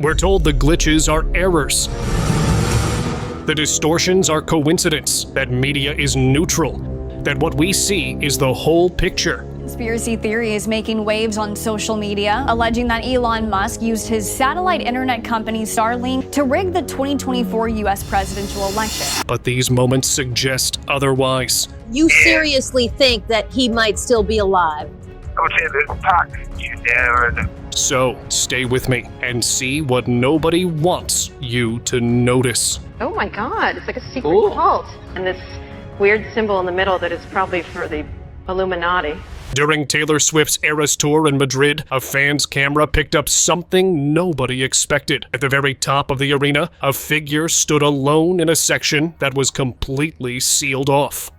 We're told the glitches are errors. The distortions are coincidence, that media is neutral, that what we see is the whole picture. Conspiracy theory is making waves on social media, alleging that Elon Musk used his satellite internet company Starlink to rig the 2024 U.S. presidential election. But these moments suggest otherwise. You seriously think that he might still be alive? I would say there's pact. You never know. So, stay with me and see what nobody wants you to notice. Oh my god, it's like a secret cult. And this weird symbol in the middle that is probably for the Illuminati. During Taylor Swift's Eras tour in Madrid, a fan's camera picked up something nobody expected. At the very top of the arena, a figure stood alone in a section that was completely sealed off.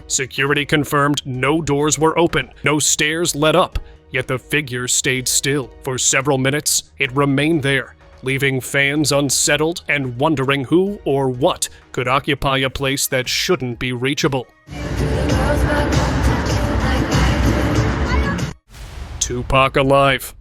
Security confirmed no doors were open, no stairs led up, yet the figure stayed still. For several minutes, it remained there, leaving fans unsettled and wondering who or what could occupy a place that shouldn't be reachable. Tupac alive.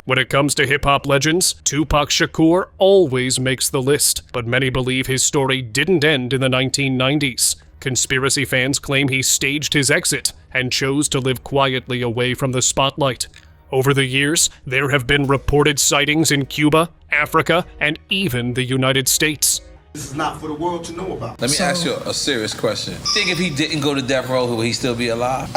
When it comes to hip-hop legends, Tupac Shakur always makes the list, but many believe his story didn't end in the 1990s. Conspiracy fans claim he staged his exit and chose to live quietly away from the spotlight. Over the years, there have been reported sightings in Cuba, Africa, and even the United States. This is not for the world to know about. Let me ask you a serious question. Think if he didn't go to death row, would he still be alive?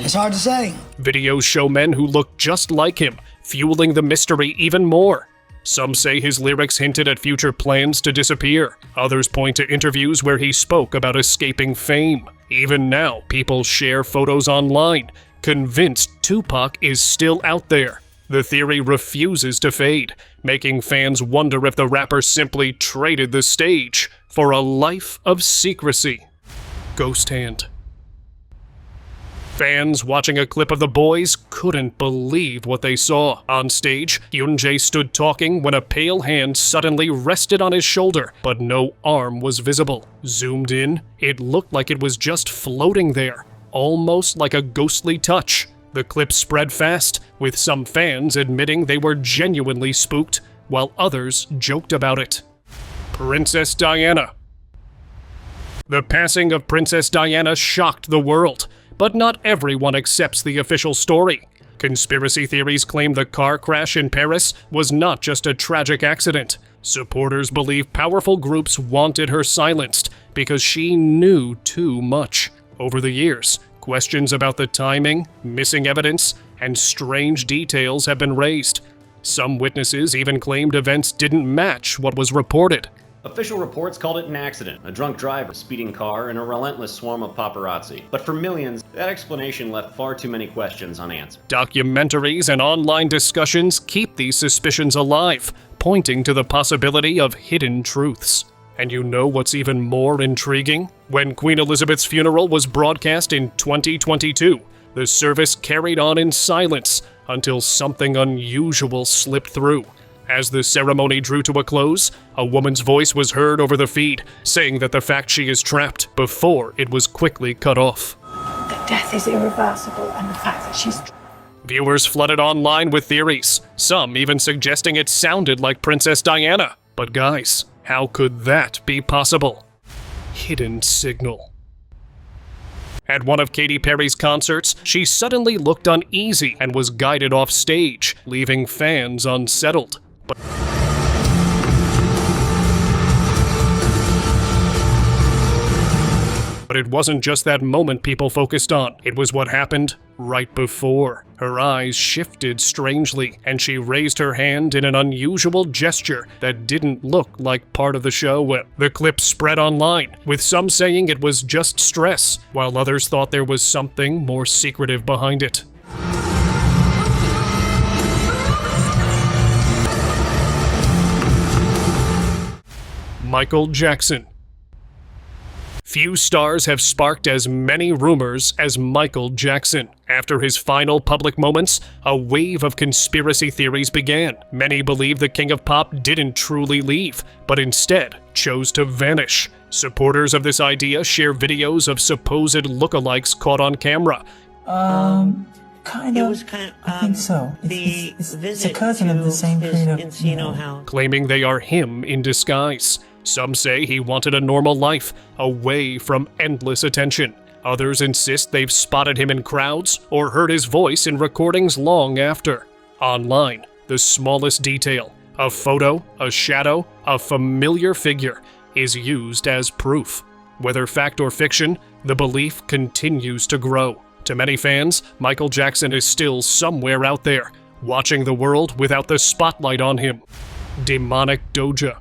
It's hard to say. Videos show men who look just like him, fueling the mystery even more. Some say his lyrics hinted at future plans to disappear. Others point to interviews where he spoke about escaping fame. Even now, people share photos online, convinced Tupac is still out there. The theory refuses to fade, making fans wonder if the rapper simply traded the stage for a life of secrecy. Ghost Hand. Fans watching a clip of The Boys couldn't believe what they saw. On stage, Hyun-jae stood talking when a pale hand suddenly rested on his shoulder, but no arm was visible. Zoomed in, it looked like it was just floating there, almost like a ghostly touch. The clip spread fast, with some fans admitting they were genuinely spooked, while others joked about it. Princess Diana. The passing of Princess Diana shocked the world. But not everyone accepts the official story. Conspiracy theories claim the car crash in Paris was not just a tragic accident. Supporters believe powerful groups wanted her silenced because she knew too much. Over the years, questions about the timing, missing evidence, and strange details have been raised. Some witnesses even claimed events didn't match what was reported. Official reports called it an accident, a drunk driver, speeding car, and a relentless swarm of paparazzi. But for millions, that explanation left far too many questions unanswered. Documentaries and online discussions keep these suspicions alive, pointing to the possibility of hidden truths. And you know what's even more intriguing? When Queen Elizabeth's funeral was broadcast in 2022, the service carried on in silence until something unusual slipped through. As the ceremony drew to a close, a woman's voice was heard over the feed, saying that the fact she is trapped before it was quickly cut off. That death is irreversible, and the fact that she's... Viewers flooded online with theories, some even suggesting it sounded like Princess Diana. But guys, how could that be possible? Hidden signal. At one of Katy Perry's concerts, she suddenly looked uneasy and was guided off stage, leaving fans unsettled. But it wasn't just that moment people focused on. It was what happened right before. Her eyes shifted strangely, and she raised her hand in an unusual gesture that didn't look like part of the show. The clip spread online, with some saying it was just stress, while others thought there was something more secretive behind it. Michael Jackson. Few stars have sparked as many rumors as Michael Jackson. After his final public moments, a wave of conspiracy theories began. Many believe the King of Pop didn't truly leave, but instead chose to vanish. Supporters of this idea share videos of supposed lookalikes caught on camera. Kind of. I think so. It's a cousin of the same kind of. Claiming they are him in disguise. Some say he wanted a normal life, away from endless attention. Others insist they've spotted him in crowds or heard his voice in recordings long after. Online, the smallest detail, a photo, a shadow, a familiar figure, is used as proof. Whether fact or fiction, the belief continues to grow. To many fans, Michael Jackson is still somewhere out there, watching the world without the spotlight on him. Demonic Doja.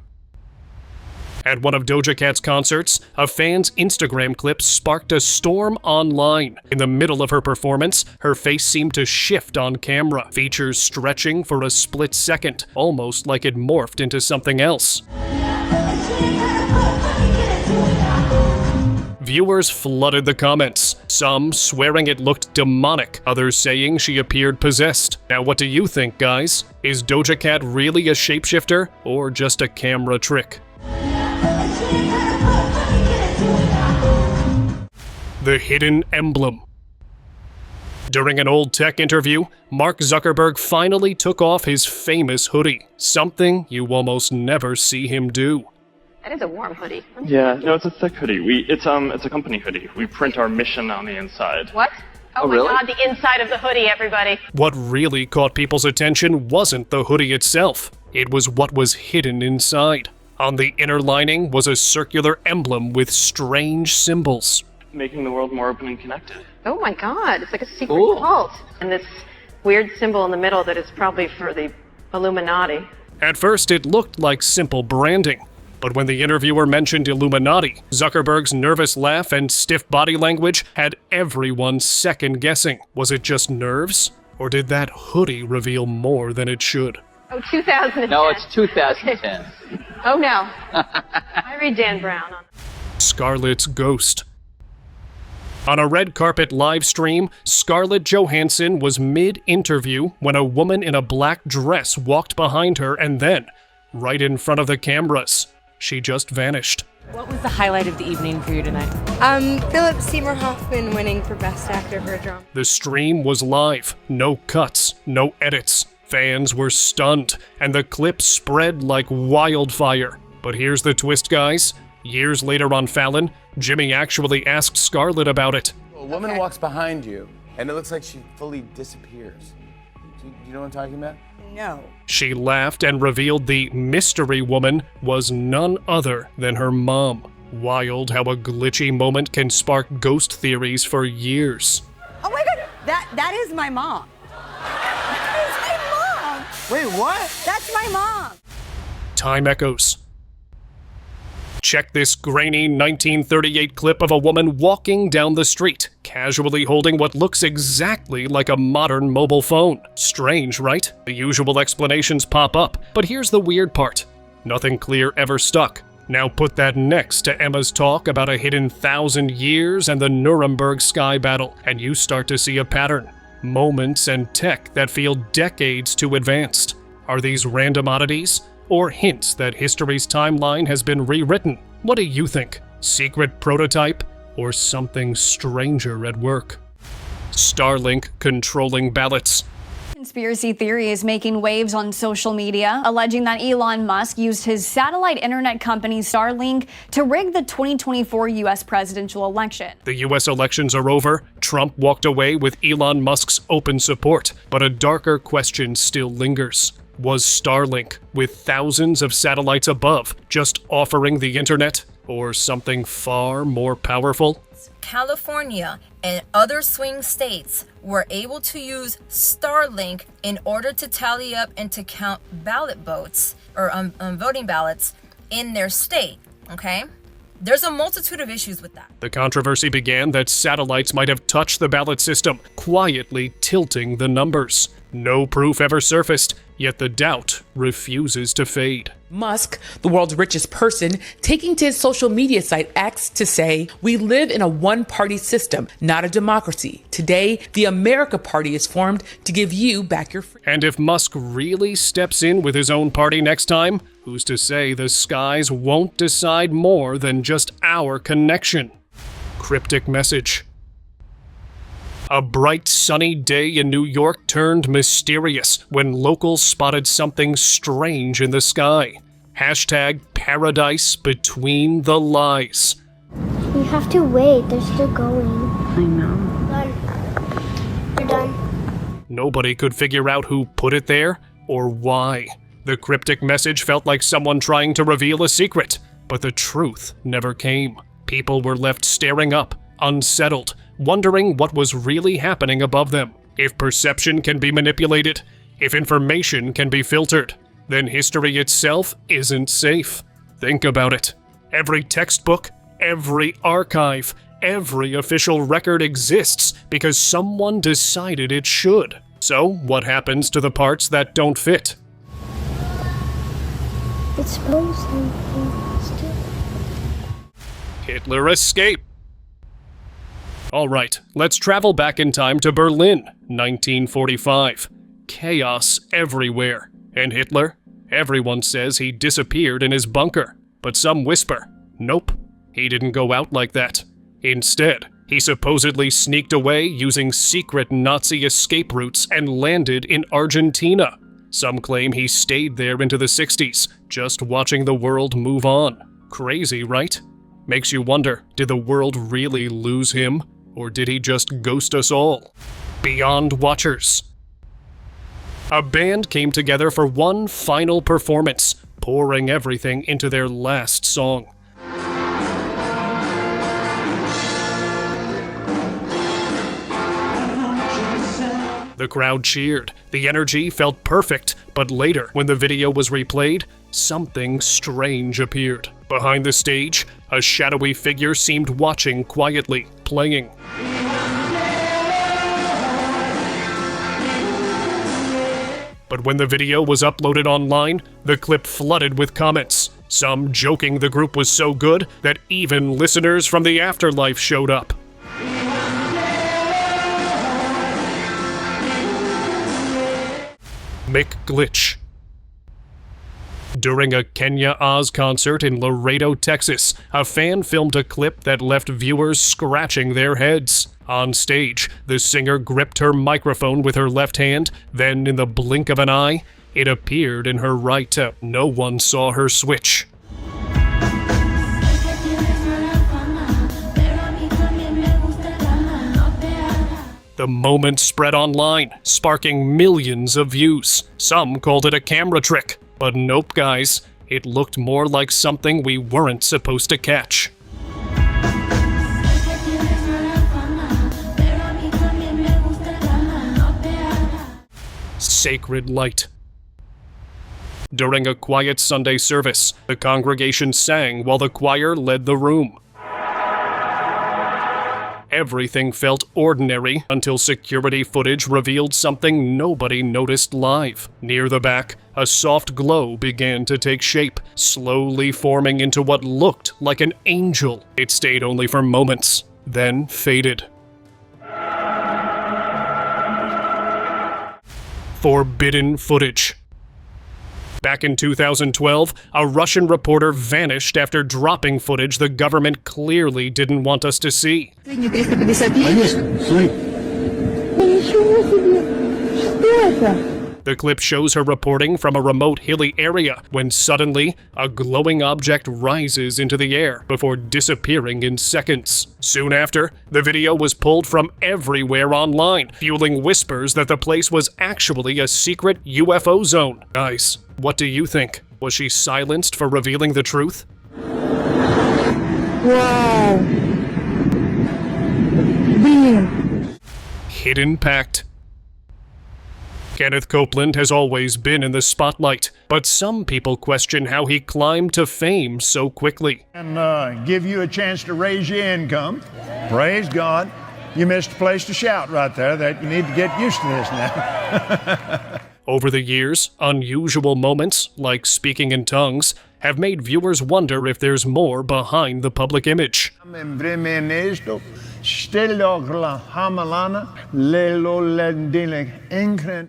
At one of Doja Cat's concerts, a fan's Instagram clip sparked a storm online. In the middle of her performance, her face seemed to shift on camera, features stretching for a split second, almost like it morphed into something else. Viewers flooded the comments, some swearing it looked demonic, others saying she appeared possessed. Now what do you think, guys? Is Doja Cat really a shapeshifter, or just a camera trick? The hidden emblem. During an old tech interview, Mark Zuckerberg finally took off his famous hoodie, something you almost never see him do. That is a warm hoodie. Yeah, no, it's a thick hoodie. It's a company hoodie. We print our mission on the inside. What? Oh my God, the inside of the hoodie, everybody. What really caught people's attention wasn't the hoodie itself. It was what was hidden inside. On the inner lining was a circular emblem with strange symbols. Making the world more open and connected. Oh my God, it's like a secret cult. And this weird symbol in the middle that is probably for the Illuminati. At first, it looked like simple branding. But when the interviewer mentioned Illuminati, Zuckerberg's nervous laugh and stiff body language had everyone second-guessing. Was it just nerves? Or did that hoodie reveal more than it should? Oh, 2010. No, it's 2010. Oh no. I read Dan Brown on Scarlett's ghost. On a red carpet live stream, Scarlett Johansson was mid-interview when a woman in a black dress walked behind her and then, right in front of the cameras, she just vanished. What was the highlight of the evening for you tonight? Philip Seymour Hoffman winning for Best Actor for a Drama. The stream was live, no cuts, no edits. Fans were stunned, and the clip spread like wildfire. But here's the twist, guys. Years later on Fallon, Jimmy actually asked Scarlett about it. A woman walks behind you, and it looks like she fully disappears. Do you know what I'm talking about? No. She laughed and revealed the mystery woman was none other than her mom. Wild how a glitchy moment can spark ghost theories for years. Oh my God, that is my mom. That is my mom. Wait, what? That's my mom. Time echoes. Check this grainy 1938 clip of a woman walking down the street, casually holding what looks exactly like a modern mobile phone. Strange, right? The usual explanations pop up, but here's the weird part. Nothing clear ever stuck. Now put that next to Emma's talk about a hidden 1,000 years and the Nuremberg sky battle, and you start to see a pattern. Moments and tech that feel decades too advanced. Are these random oddities? Or hints that history's timeline has been rewritten? What do you think? Secret prototype? Or something stranger at work? Starlink controlling ballots. Conspiracy theory is making waves on social media, alleging that Elon Musk used his satellite internet company Starlink to rig the 2024 U.S. presidential election. The U.S. elections are over. Trump walked away with Elon Musk's open support, but a darker question still lingers. Was Starlink, with thousands of satellites above, just offering the internet, or something far more powerful? California and other swing states were able to use Starlink in order to tally up and to count ballot votes, or voting ballots in their state, okay? There's a multitude of issues with that. The controversy began that satellites might have touched the ballot system, quietly tilting the numbers. No proof ever surfaced, yet the doubt refuses to fade. Musk, the world's richest person, taking to his social media site X to say, "We live in a one-party system, not a democracy. Today, the America Party is formed to give you back your freedom." And if Musk really steps in with his own party next time, Who's to say the skies won't decide more than just our connection? Cryptic message. A bright sunny day in New York turned mysterious when locals spotted something strange in the sky. Hashtag paradise between the lies. We have to wait, they're still going. I know. Done. They're done. Nobody could figure out who put it there or why. The cryptic message felt like someone trying to reveal a secret, but the truth never came. People were left staring up, unsettled, wondering what was really happening above them. If perception can be manipulated, if information can be filtered, then history itself isn't safe. Think about it. Every textbook, every archive, every official record exists because someone decided it should. So, what happens to the parts that don't fit? It's supposed to. Hitler escape. Alright, let's travel back in time to Berlin, 1945. Chaos everywhere. And Hitler? Everyone says he disappeared in his bunker. But some whisper, nope, he didn't go out like that. Instead, he supposedly sneaked away using secret Nazi escape routes and landed in Argentina. Some claim he stayed there into the 60s, just watching the world move on. Crazy, right? Makes you wonder, did the world really lose him? Or did he just ghost us all? Beyond Watchers. A band came together for one final performance, pouring everything into their last song. The crowd cheered. The energy felt perfect, but later, when the video was replayed, something strange appeared. Behind the stage, a shadowy figure seemed watching quietly, playing. But when the video was uploaded online, the clip flooded with comments, some joking the group was so good that even listeners from the Afterlife showed up. Mick Glitch. During a Kenya Oz concert in Laredo, Texas, a fan filmed a clip that left viewers scratching their heads. On stage, the singer gripped her microphone with her left hand, then in the blink of an eye, it appeared in her right. No one saw her switch. The moment spread online, sparking millions of views. Some called it a camera trick. But nope, guys, it looked more like something we weren't supposed to catch. Sacred light. During a quiet Sunday service, the congregation sang while the choir led the room. Everything felt ordinary until security footage revealed something nobody noticed live. Near the back, a soft glow began to take shape, slowly forming into what looked like an angel. It stayed only for moments, then faded. Forbidden footage. Back in 2012, a Russian reporter vanished after dropping footage the government clearly didn't want us to see. The clip shows her reporting from a remote hilly area when suddenly a glowing object rises into the air before disappearing in seconds. Soon after, the video was pulled from everywhere online, fueling whispers that the place was actually a secret UFO zone. Guys, what do you think? Was she silenced for revealing the truth? Wow. Damn. Hidden pact. Kenneth Copeland has always been in the spotlight, but some people question how he climbed to fame so quickly. And give you a chance to raise your income. Praise God. You missed a place to shout right there that you need to get used to this now. Over the years, unusual moments, like speaking in tongues, have made viewers wonder if there's more behind the public image.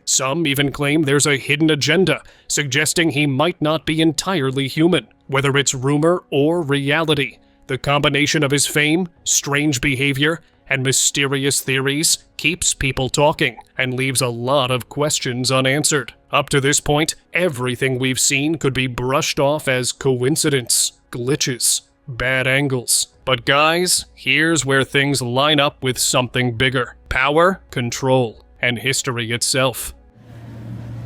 Some even claim there's a hidden agenda, suggesting he might not be entirely human. Whether it's rumor or reality, the combination of his fame, strange behavior, and mysterious theories keeps people talking and leaves a lot of questions unanswered. Up to this point, everything we've seen could be brushed off as coincidence, glitches, bad angles. But guys, here's where things line up with something bigger: power, control, and history itself.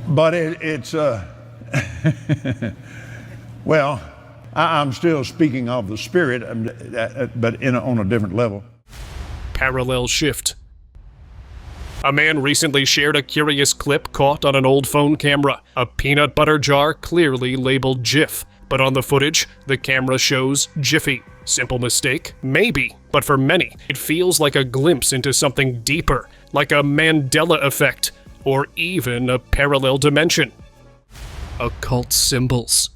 But it's well, I'm still speaking of the spirit, but on a different level. Parallel shift. A man recently shared a curious clip caught on an old phone camera, a peanut butter jar clearly labeled Jif, but on the footage, the camera shows Jiffy. Simple mistake? Maybe, but for many, it feels like a glimpse into something deeper, like a Mandela effect, or even a parallel dimension. Occult symbols.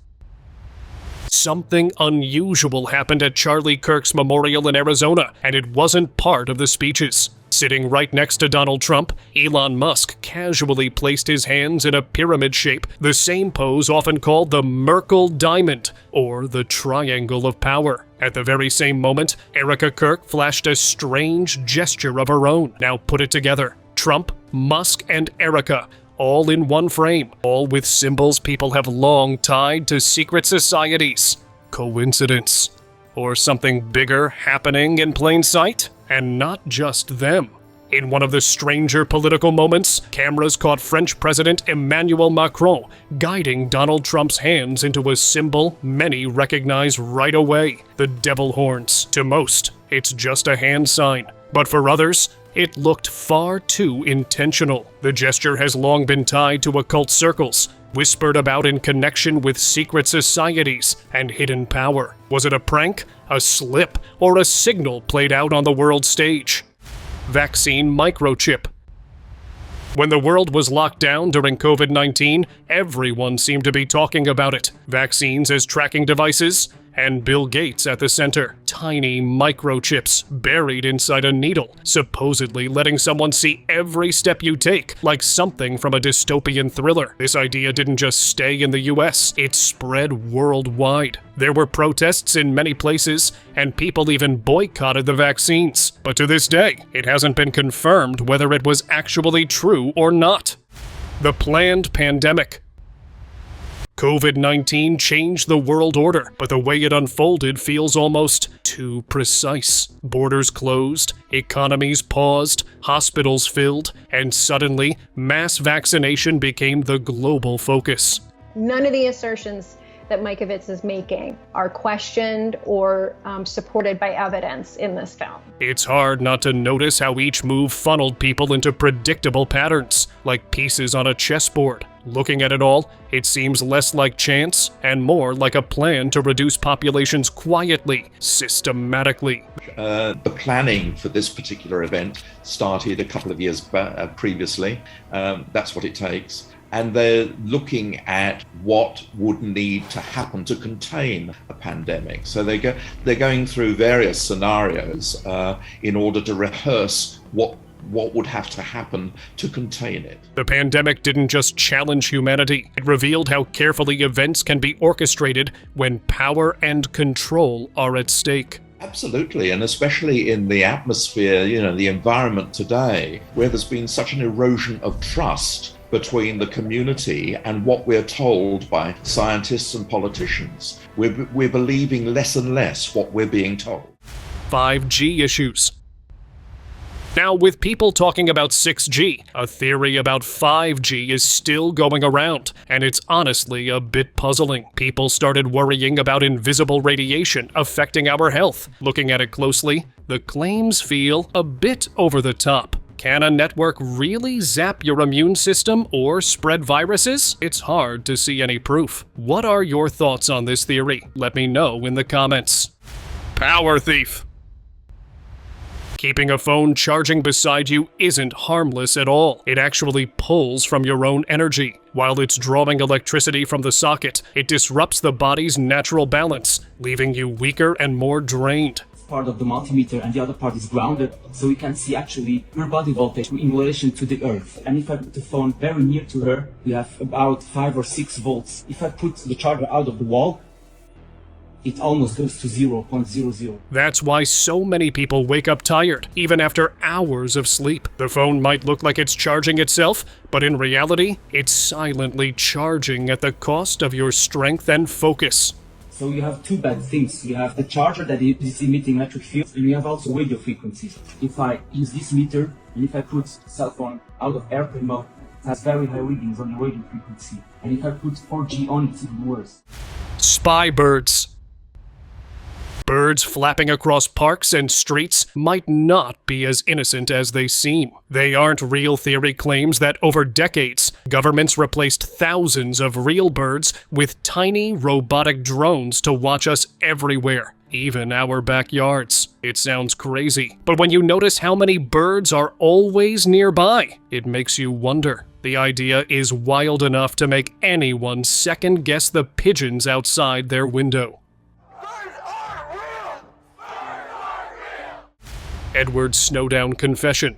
Something unusual happened at Charlie Kirk's memorial in Arizona, and it wasn't part of the speeches. Sitting right next to Donald Trump, Elon Musk casually placed his hands in a pyramid shape, the same pose often called the Merkle Diamond, or the Triangle of Power. At the very same moment, Erica Kirk flashed a strange gesture of her own. Now put it together. Trump, Musk, and Erica, all in one frame, all with symbols people have long tied to secret societies. Coincidence? Or something bigger happening in plain sight? And not just them. In one of the stranger political moments, cameras caught French President Emmanuel Macron guiding Donald Trump's hands into a symbol many recognize right away: the devil horns. To most, it's just a hand sign. But for others, it looked far too intentional. The gesture has long been tied to occult circles, whispered about in connection with secret societies and hidden power. Was it a prank, a slip, or a signal played out on the world stage? Vaccine microchip. When the world was locked down during COVID-19, everyone seemed to be talking about it. Vaccines as tracking devices, and Bill Gates at the center. Tiny microchips buried inside a needle, supposedly letting someone see every step you take, like something from a dystopian thriller. This idea didn't just stay in the US, it spread worldwide. There were protests in many places, and people even boycotted the vaccines. But to this day, it hasn't been confirmed whether it was actually true or not. The planned pandemic. COVID-19 changed the world order, but the way it unfolded feels almost too precise. Borders closed, economies paused, hospitals filled, and suddenly, mass vaccination became the global focus. None of the assertions that Mikovits is making are questioned or supported by evidence in this film. It's hard not to notice how each move funneled people into predictable patterns, like pieces on a chessboard. Looking at it all, it seems less like chance and more like a plan to reduce populations quietly, systematically. The planning for this particular event started a couple of years previously. That's what it takes. And they're looking at what would need to happen to contain a pandemic. So they're going through various scenarios in order to rehearse what would have to happen to contain it. The pandemic didn't just challenge humanity, it revealed how carefully events can be orchestrated when power and control are at stake. Absolutely, and especially in the atmosphere, the environment today, where there's been such an erosion of trust between the community and what we're told by scientists and politicians. We're believing less and less what we're being told. 5G issues. Now, with people talking about 6G, a theory about 5G is still going around, and it's honestly a bit puzzling. People started worrying about invisible radiation affecting our health. Looking at it closely, the claims feel a bit over the top. Can a network really zap your immune system or spread viruses? It's hard to see any proof. What are your thoughts on this theory? Let me know in the comments. Power thief. Keeping a phone charging beside you isn't harmless at all. It actually pulls from your own energy. While it's drawing electricity from the socket, it disrupts the body's natural balance, leaving you weaker and more drained. Part of the multimeter and the other part is grounded, so we can see actually her body voltage in relation to the earth. And if I put the phone very near to her, we have about 5 or 6 volts. If I put the charger out of the wall, it almost goes to 0.00. That's why so many people wake up tired, even after hours of sleep. The phone might look like it's charging itself, but in reality, it's silently charging at the cost of your strength and focus. So you have two bad things. You have the charger that is emitting electric fields, and you have also radio frequencies. If I use this meter, and if I put cell phone out of airplane mode, it has very high readings on the radio frequency. And if I put 4G on, it's even worse. Spy birds. Birds flapping across parks and streets might not be as innocent as they seem. They aren't real theory claims that over decades, governments replaced thousands of real birds with tiny robotic drones to watch us everywhere, even our backyards. It sounds crazy, but when you notice how many birds are always nearby, it makes you wonder. The idea is wild enough to make anyone second guess the pigeons outside their window. Edward Snowden confession.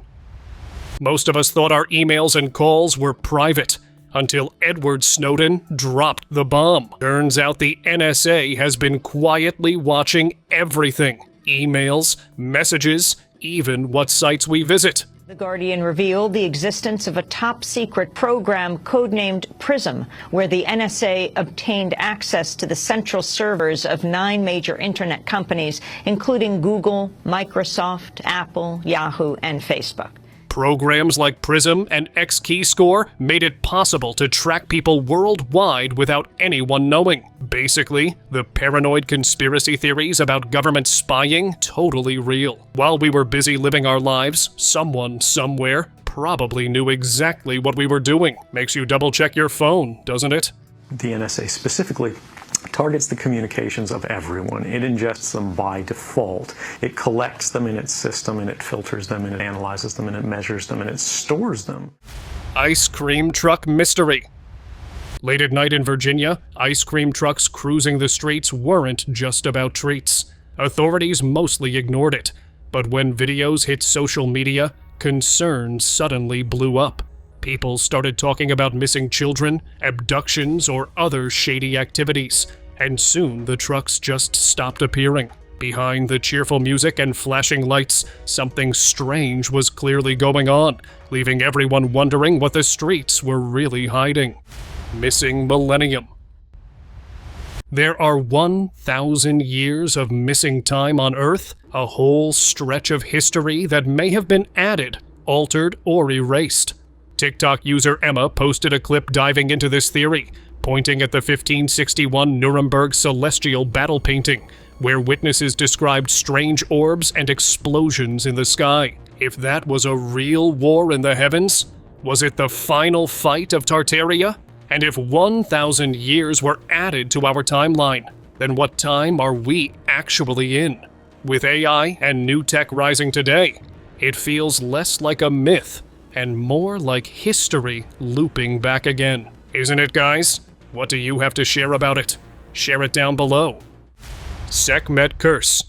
Most of us thought our emails and calls were private, until Edward Snowden dropped the bomb. Turns out the NSA has been quietly watching everything. Emails, messages, even what sites we visit. The Guardian revealed the existence of a top-secret program codenamed PRISM, where the NSA obtained access to the central servers of 9 major internet companies, including Google, Microsoft, Apple, Yahoo, and Facebook. Programs like PRISM and XKeyscore made it possible to track people worldwide without anyone knowing. Basically, the paranoid conspiracy theories about government spying, totally real. While we were busy living our lives, someone, somewhere, probably knew exactly what we were doing. Makes you double-check your phone, doesn't it? The NSA specifically targets the communications of everyone. It ingests them by default. It collects them in its system, and it filters them, and it analyzes them, and it measures them, and it stores them. Ice cream truck mystery. Late at night in Virginia, ice cream trucks cruising the streets weren't just about treats. Authorities mostly ignored it. But when videos hit social media, concerns suddenly blew up. People started talking about missing children, abductions, or other shady activities, and soon the trucks just stopped appearing. Behind the cheerful music and flashing lights, something strange was clearly going on, leaving everyone wondering what the streets were really hiding. Missing millennium. There are 1,000 years of missing time on Earth, a whole stretch of history that may have been added, altered, or erased. TikTok user Emma posted a clip diving into this theory, pointing at the 1561 Nuremberg celestial battle painting, where witnesses described strange orbs and explosions in the sky. If that was a real war in the heavens, was it the final fight of Tartaria? And if 1,000 years were added to our timeline, then what time are we actually in? With AI and new tech rising today, it feels less like a myth and more like history looping back again. Isn't it, guys? What do you have to share about it? Share it down below. Sackmet curse.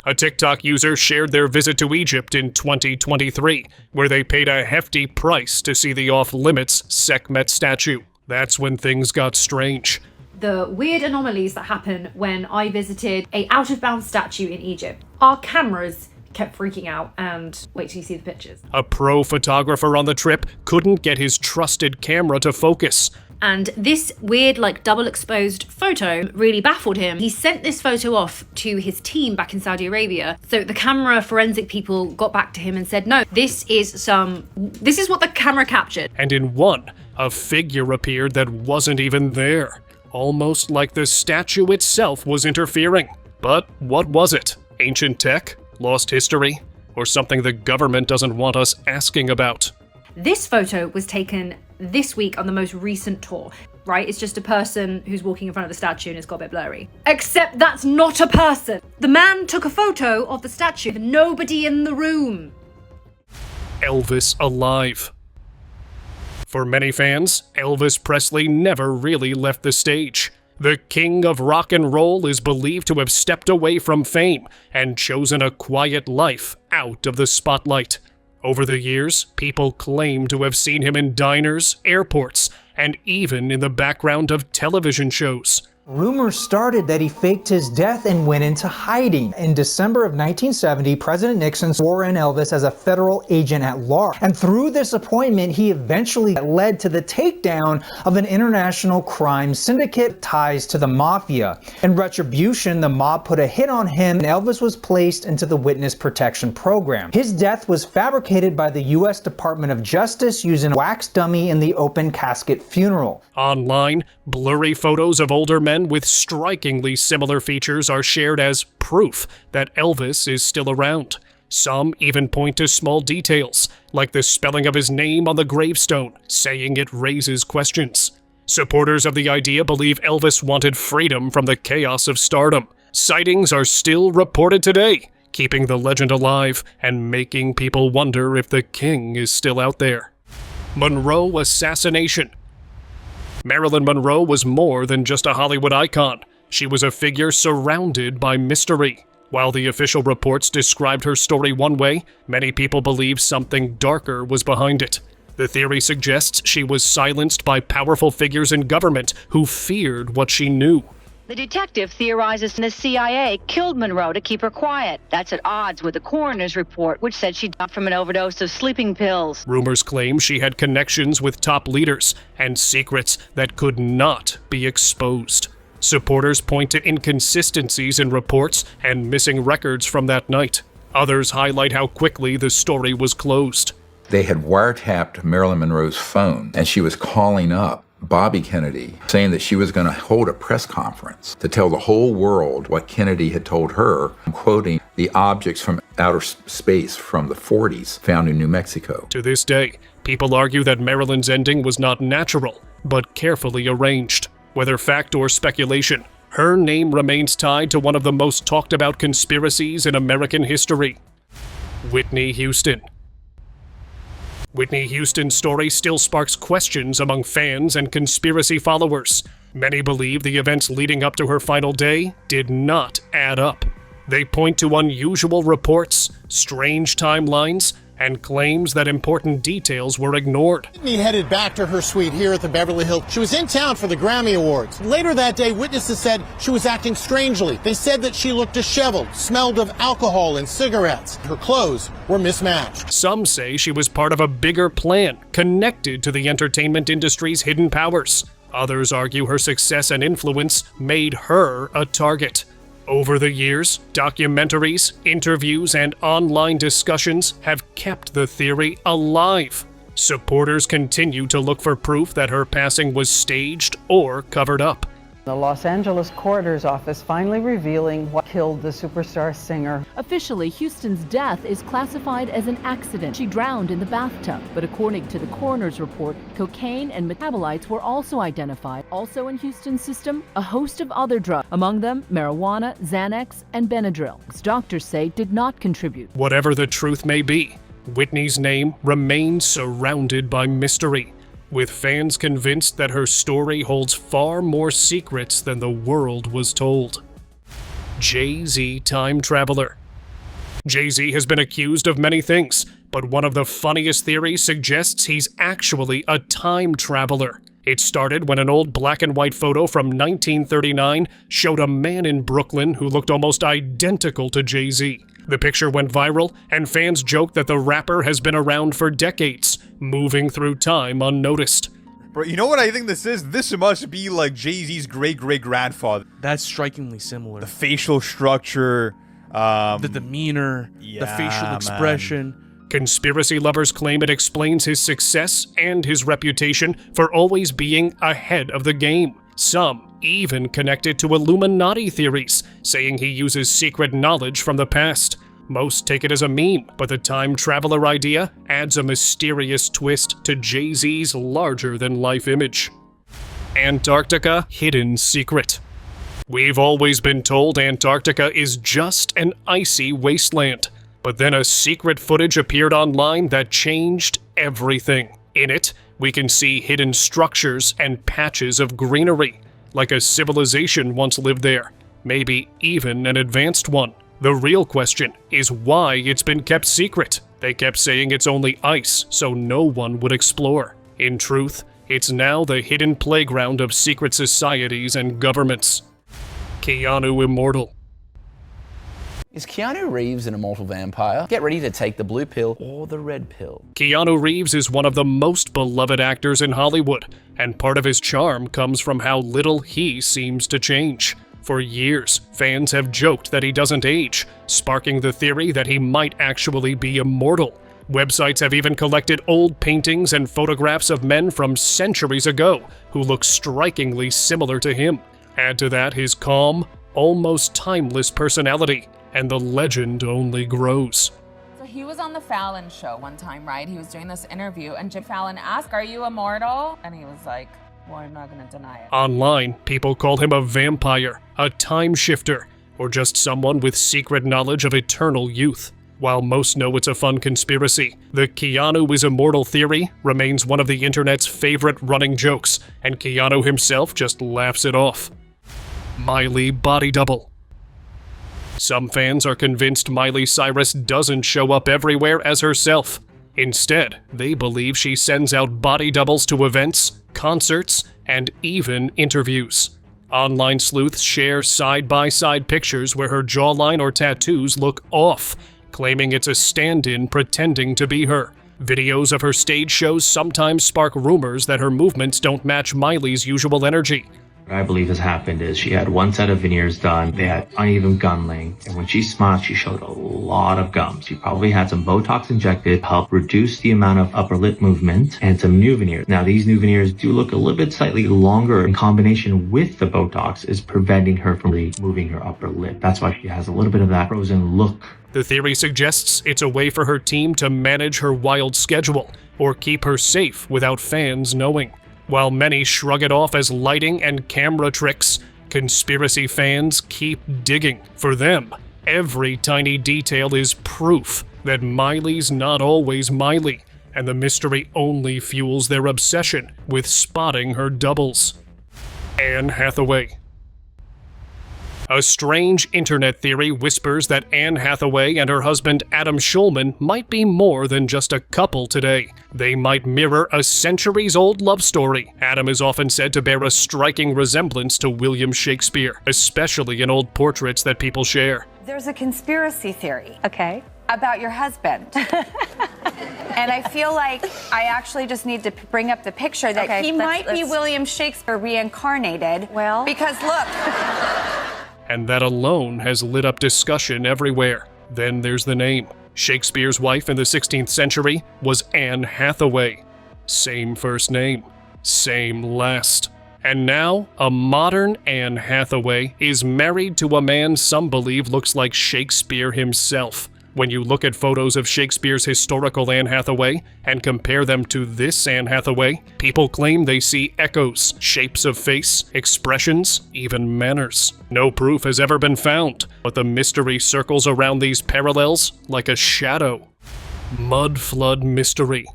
A TikTok user shared their visit to Egypt in 2023, where they paid a hefty price to see the off-limits Sekhmet statue. That's when things got strange. The weird anomalies that happen when I visited a out-of-bounds statue in Egypt. Our cameras kept freaking out, and wait till you see the pictures. A pro photographer on the trip couldn't get his trusted camera to focus. And this weird, double exposed photo really baffled him. He sent this photo off to his team back in Saudi Arabia. So the camera forensic people got back to him and said, no, this is what the camera captured. And in one, a figure appeared that wasn't even there. Almost like the statue itself was interfering. But what was it? Ancient tech? Lost history? Or something the government doesn't want us asking about? This photo was taken this week on the most recent tour. Right? It's just a person who's walking in front of the statue and it's got a bit blurry. Except that's not a person. The man took a photo of the statue with nobody in the room. Elvis alive. For many fans, Elvis Presley never really left the stage. The king of rock and roll is believed to have stepped away from fame and chosen a quiet life out of the spotlight. Over the years, people claim to have seen him in diners, airports, and even in the background of television shows. Rumors started that he faked his death and went into hiding. In December of 1970, President Nixon swore in Elvis as a federal agent at large. And through this appointment, he eventually led to the takedown of an international crime syndicate ties to the mafia. In retribution, the mob put a hit on him and Elvis was placed into the witness protection program. His death was fabricated by the U.S. Department of Justice using a wax dummy in the open casket funeral. Online, blurry photos of older men with strikingly similar features are shared as proof that Elvis is still around. Some even point to small details, like the spelling of his name on the gravestone, saying it raises questions. Supporters of the idea believe Elvis wanted freedom from the chaos of stardom. Sightings are still reported today, keeping the legend alive and making people wonder if the king is still out there. Monroe assassination. Marilyn Monroe was more than just a Hollywood icon. She was a figure surrounded by mystery. While the official reports described her story one way, many people believe something darker was behind it. The theory suggests she was silenced by powerful figures in government who feared what she knew. The detective theorizes the CIA killed Monroe to keep her quiet. That's at odds with the coroner's report, which said she died from an overdose of sleeping pills. Rumors claim she had connections with top leaders and secrets that could not be exposed. Supporters point to inconsistencies in reports and missing records from that night. Others highlight how quickly the story was closed. They had wiretapped Marilyn Monroe's phone, and she was calling up Bobby Kennedy, saying that she was going to hold a press conference to tell the whole world what Kennedy had told her, I'm quoting, the objects from outer space from the 40s found in New Mexico. To this day, people argue that Marilyn's ending was not natural, but carefully arranged. Whether fact or speculation, her name remains tied to one of the most talked about conspiracies in American history. Whitney Houston. Whitney Houston's story still sparks questions among fans and conspiracy followers. Many believe the events leading up to her final day did not add up. They point to unusual reports, strange timelines, and claims that important details were ignored. Whitney headed back to her suite here at the Beverly Hills. She was in town for the Grammy Awards. Later that day, witnesses said she was acting strangely. They said that she looked disheveled, smelled of alcohol and cigarettes. Her clothes were mismatched. Some say she was part of a bigger plan connected to the entertainment industry's hidden powers. Others argue her success and influence made her a target. Over the years, documentaries, interviews, and online discussions have kept the theory alive. Supporters continue to look for proof that her passing was staged or covered up. The Los Angeles coroner's office finally revealing what killed the superstar singer. Officially, Houston's death is classified as an accident. She drowned in the bathtub. But according to the coroner's report, cocaine and metabolites were also identified. Also in Houston's system, a host of other drugs, among them marijuana, Xanax, and Benadryl. Doctors say did not contribute. Whatever the truth may be, Whitney's name remains surrounded by mystery, with fans convinced that her story holds far more secrets than the world was told. Jay-Z time traveler. Jay-Z has been accused of many things, but one of the funniest theories suggests he's actually a time traveler. It started when an old black and white photo from 1939 showed a man in Brooklyn who looked almost identical to Jay-Z. The picture went viral, and fans joked that the rapper has been around for decades, moving through time unnoticed. Bro, you know what I think this is? This must be like Jay-Z's great-great-grandfather. That's strikingly similar. The facial structure, the demeanor, the facial expression. Conspiracy lovers claim it explains his success and his reputation for always being ahead of the game. Some even connect it to Illuminati theories, saying he uses secret knowledge from the past. Most take it as a meme, but the time traveler idea adds a mysterious twist to Jay-Z's larger-than-life image. Antarctica Hidden Secret. We've always been told Antarctica is just an icy wasteland, but then a secret footage appeared online that changed everything. In it, we can see hidden structures and patches of greenery, like a civilization once lived there, maybe even an advanced one. The real question is why it's been kept secret. They kept saying it's only ice, so no one would explore. In truth, it's now the hidden playground of secret societies and governments. Keanu immortal. Is Keanu Reeves an immortal vampire? Get ready to take the blue pill or the red pill. Keanu Reeves is one of the most beloved actors in Hollywood, and part of his charm comes from how little he seems to change. For years, fans have joked that he doesn't age, sparking the theory that he might actually be immortal. Websites have even collected old paintings and photographs of men from centuries ago who look strikingly similar to him. Add to that his calm, almost timeless personality, and the legend only grows. So he was on the Fallon show one time, right? He was doing this interview, and Jim Fallon asked, "Are you immortal?" And he was like, "Well, I'm not gonna deny it." Online, people call him a vampire, a time shifter, or just someone with secret knowledge of eternal youth. While most know it's a fun conspiracy, the Keanu is immortal theory remains one of the internet's favorite running jokes, and Keanu himself just laughs it off. Miley body double. Some fans are convinced Miley Cyrus doesn't show up everywhere as herself. Instead, they believe she sends out body doubles to events, concerts, and even interviews. Online sleuths share side-by-side pictures where her jawline or tattoos look off, claiming it's a stand-in pretending to be her. Videos of her stage shows sometimes spark rumors that her movements don't match Miley's usual energy. What I believe has happened is she had one set of veneers done, they had uneven gum length, and when she smiled, she showed a lot of gum. She probably had some Botox injected to help reduce the amount of upper lip movement and some new veneers. Now, these new veneers do look a little bit slightly longer in combination with the Botox is preventing her from moving her upper lip. That's why she has a little bit of that frozen look. The theory suggests it's a way for her team to manage her wild schedule or keep her safe without fans knowing. While many shrug it off as lighting and camera tricks, conspiracy fans keep digging. For them, every tiny detail is proof that Miley's not always Miley, and the mystery only fuels their obsession with spotting her doubles. Anne Hathaway. A strange internet theory whispers that Anne Hathaway and her husband Adam Schulman might be more than just a couple today. They might mirror a centuries-old love story. Adam is often said to bear a striking resemblance to William Shakespeare, especially in old portraits that people share. There's a conspiracy theory. Okay. About your husband. And I feel like I actually just need to bring up the picture that he might be William Shakespeare reincarnated. Well, because look. And that alone has lit up discussion everywhere. Then there's the name. Shakespeare's wife in the 16th century was Anne Hathaway. Same first name, same last. And now, a modern Anne Hathaway is married to a man some believe looks like Shakespeare himself. When you look at photos of Shakespeare's historical Anne Hathaway and compare them to this Anne Hathaway, people claim they see echoes, shapes of face, expressions, even manners. No proof has ever been found, but the mystery circles around these parallels like a shadow. Mud flood mystery.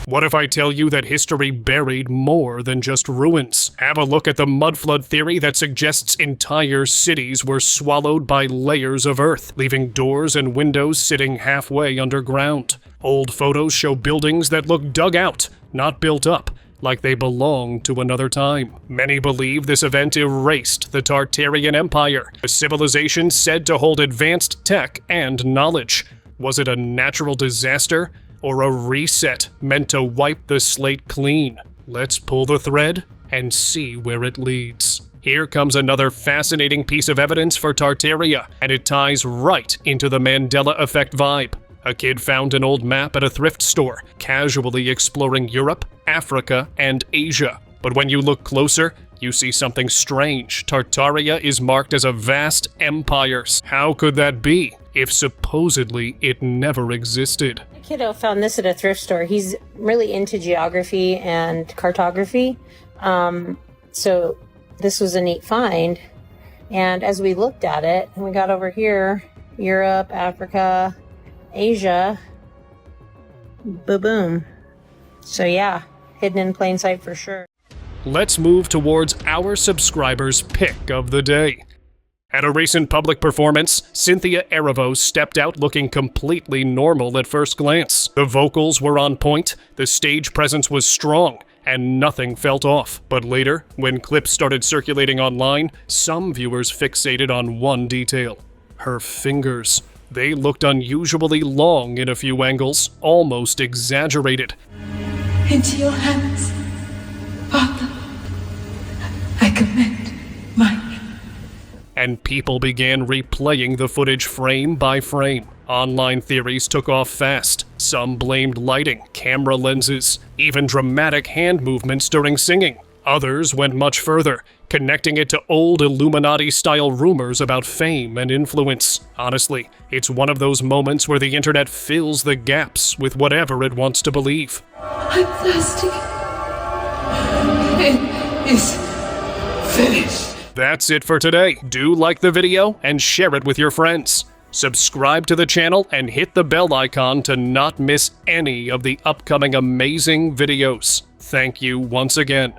What if I tell you that history buried more than just ruins? Have a look at the mud flood theory that suggests entire cities were swallowed by layers of earth, leaving doors and windows sitting halfway underground. Old photos show buildings that look dug out, not built up, like they belong to another time. Many believe this event erased the Tartarian Empire, a civilization said to hold advanced tech and knowledge. Was it a natural disaster? Or a reset meant to wipe the slate clean? Let's pull the thread and see where it leads. Here comes another fascinating piece of evidence for Tartaria, and it ties right into the Mandela effect vibe. A kid found an old map at a thrift store, casually exploring Europe, Africa, and Asia. But when you look closer, you see something strange. Tartaria is marked as a vast empire. How could that be, if supposedly it never existed? My kiddo found this at a thrift store. He's really into geography and cartography. So this was a neat find. And as we looked at it, and we got over here, Europe, Africa, Asia, boom. So yeah, hidden in plain sight for sure. Let's move towards our subscribers' pick of the day. At a recent public performance, Cynthia Erivo stepped out looking completely normal at first glance. The vocals were on point, the stage presence was strong, and nothing felt off. But later, when clips started circulating online, some viewers fixated on one detail: her fingers. They looked unusually long in a few angles, almost exaggerated. Into your hands, Father, I commend mine. And people began replaying the footage frame by frame. Online theories took off fast. Some blamed lighting, camera lenses, even dramatic hand movements during singing. Others went much further, connecting it to old Illuminati-style rumors about fame and influence. Honestly, it's one of those moments where the internet fills the gaps with whatever it wants to believe. I'm thirsty. It is finished. That's it for today. Do like the video and share it with your friends. Subscribe to the channel and hit the bell icon to not miss any of the upcoming amazing videos. Thank you once again.